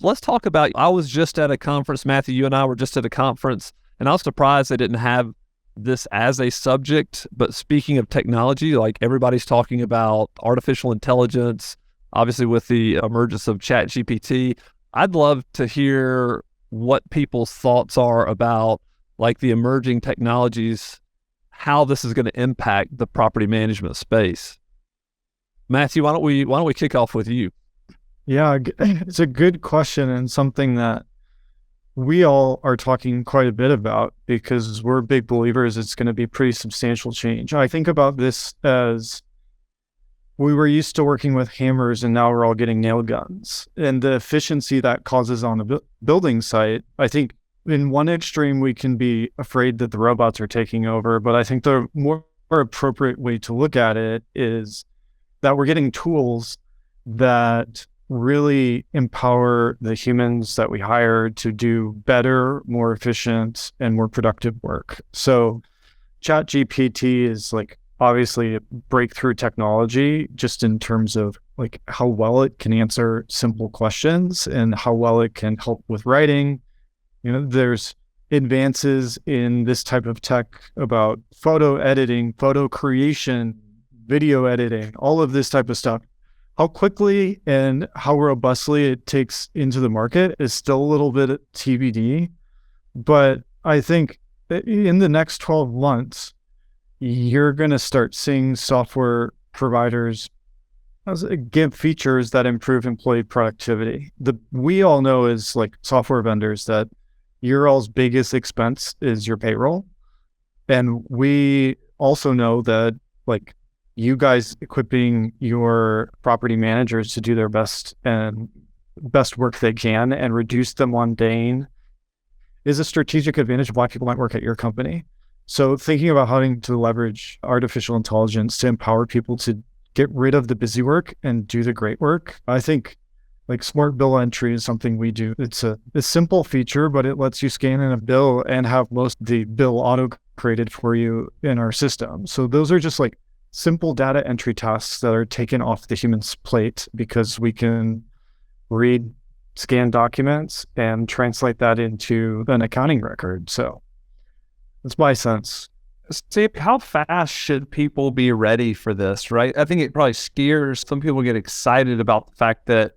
let's talk about, I was just at a conference, Matthew, you and I were just at a conference, and I was surprised they didn't have this as a subject. But speaking of technology, like everybody's talking about artificial intelligence, obviously with the emergence of ChatGPT. I'd love to hear what people's thoughts are about like the emerging technologies, how this is going to impact the property management space. Matthew, why don't we kick off with you? Yeah, it's a good question and something that we all are talking quite a bit about because we're big believers it's going to be pretty substantial change. I think about this as we were used to working with hammers and now we're all getting nail guns. And the efficiency that causes on a building site, I think in one extreme, we can be afraid that the robots are taking over. But I think the more appropriate way to look at it is that we're getting tools that really empower the humans that we hire to do better, more efficient, and more productive work. So ChatGPT is like obviously a breakthrough technology just in terms of like how well it can answer simple questions and how well it can help with writing. There's advances in this type of tech about photo editing, photo creation, video editing, all of this type of stuff. How quickly and how robustly it takes into the market is still a little bit TBD. But I think in the next 12 months, you're going to start seeing software providers give features that improve employee productivity. We all know as like software vendors that your all's biggest expense is your payroll. And we also know that like you guys equipping your property managers to do their best work they can and reduce the mundane is a strategic advantage of why people might work at your company. So thinking about having to leverage artificial intelligence to empower people to get rid of the busy work and do the great work, I think like smart bill entry is something we do. It's a simple feature, but it lets you scan in a bill and have most of the bill auto created for you in our system. So those are just like simple data entry tasks that are taken off the human's plate because we can read, scan documents and translate that into an accounting record. So that's my sense. See, how fast should people be ready for this, right? I think it probably scares some people, get excited about the fact that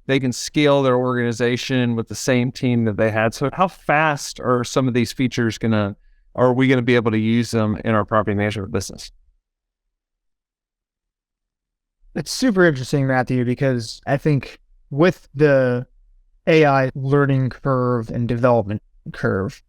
they can scale their organization with the same team that they had. So how fast are some of these features are we going to be able to use them in our property management business? It's super interesting, Matthew, because I think with the AI learning curve and development curve,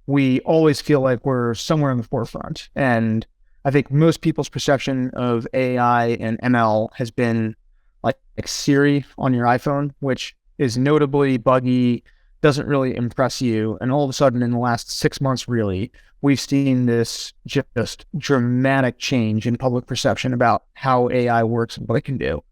we always feel like we're somewhere in the forefront. And I think most people's perception of AI and ML has been like Siri on your iPhone, which is notably buggy, doesn't really impress you. And all of a sudden in the last 6 months, really, we've seen this just dramatic change in public perception about how AI works and what it can do.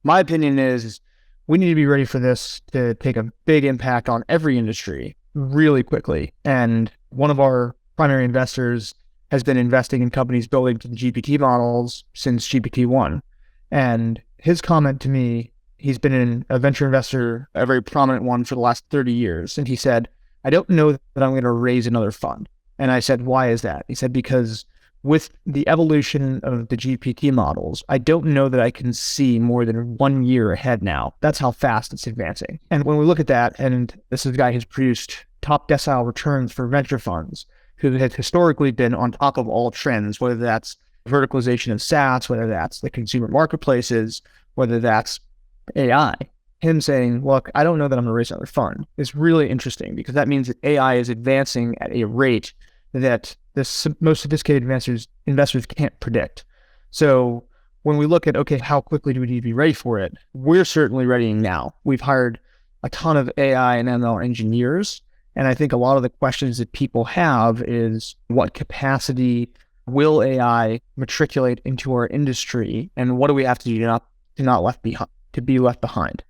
My opinion is we need to be ready for this to take a big impact on every industry really quickly. And one of our primary investors has been investing in companies building GPT models since GPT-1. And his comment to me, he's been a venture investor, a very prominent one for the last 30 years. And he said, I don't know that I'm going to raise another fund. And I said, why is that? He said, because with the evolution of the GPT models, I don't know that I can see more than 1 year ahead now. That's how fast it's advancing. And when we look at that, and this is a guy who's produced top decile returns for venture funds, who had historically been on top of all trends, whether that's verticalization of SaaS, whether that's the consumer marketplaces, whether that's AI, him saying, look, I don't know that I'm going to raise another fund is really interesting because that means that AI is advancing at a rate that the most sophisticated investors can't predict. So when we look at, okay, how quickly do we need to be ready for it? We're certainly ready now. We've hired a ton of AI and ML engineers. And I think a lot of the questions that people have is what capacity will AI matriculate into our industry? And what do we have to do to be left behind?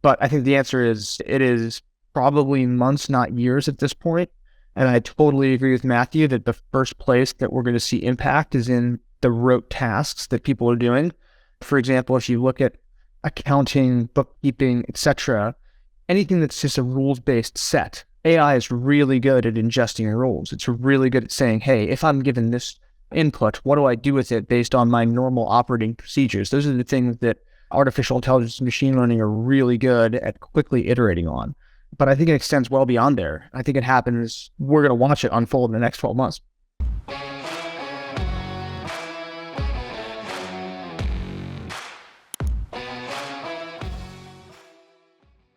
But I think the answer is it is probably months, not years at this point. And I totally agree with Matthew that the first place that we're going to see impact is in the rote tasks that people are doing. For example, if you look at accounting, bookkeeping, etc., anything that's just a rules-based set. AI is really good at ingesting rules. It's really good at saying, hey, if I'm given this input, what do I do with it based on my normal operating procedures? Those are the things that artificial intelligence and machine learning are really good at quickly iterating on. But I think it extends well beyond there. I think it happens, we're going to watch it unfold in the next 12 months.